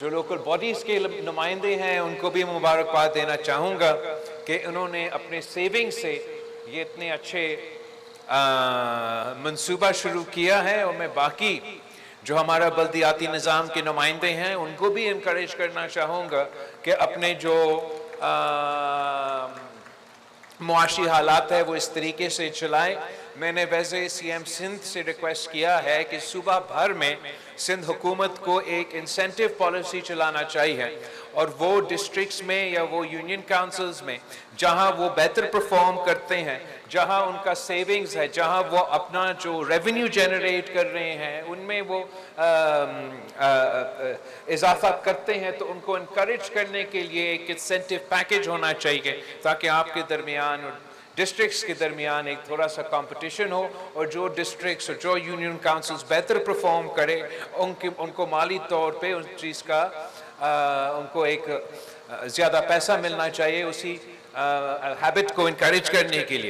جو local bodies کے نمائندے ہیں ان کو بھی مبارکباد دینا چاہوں گا کہ انہوں نے اپنے سیونگ سے یہ اتنے اچھے منصوبہ شروع کیا ہے، اور میں باقی جو ہمارا بلدیاتی نظام کے نمائندے ہیں ان کو بھی انکریج کرنا چاہوں گا کہ اپنے جو معاشی حالات ہے وہ اس طریقے سے چلائیں۔ میں نے ویسے سی ایم سندھ سے ریکویسٹ کیا ہے کہ صوبہ بھر میں سندھ حکومت کو ایک انسینٹیو پالیسی چلانا چاہیے، اور وہ ڈسٹرکٹس میں یا وہ یونین کاؤنسلز میں جہاں وہ بہتر پرفارم کرتے ہیں، جہاں ان کا سیونگز ہے، جہاں وہ اپنا جو ریونیو جنریٹ کر رہے ہیں ان میں وہ اضافہ کرتے ہیں، تو ان کو انکریج کرنے کے لیے ایک انسینٹیو پیکج ہونا چاہیے تاکہ آپ کے درمیان اور ڈسٹرکٹس کے درمیان ایک تھوڑا سا کمپٹیشن ہو، اور جو ڈسٹرکٹس اور جو یونین کاؤنسلز بہتر پرفارم کرے ان کو مالی طور پہ اس چیز کا ان کو ایک زیادہ پیسہ ملنا چاہیے، اسی ہیبٹ کو انکریج کرنے کے لیے۔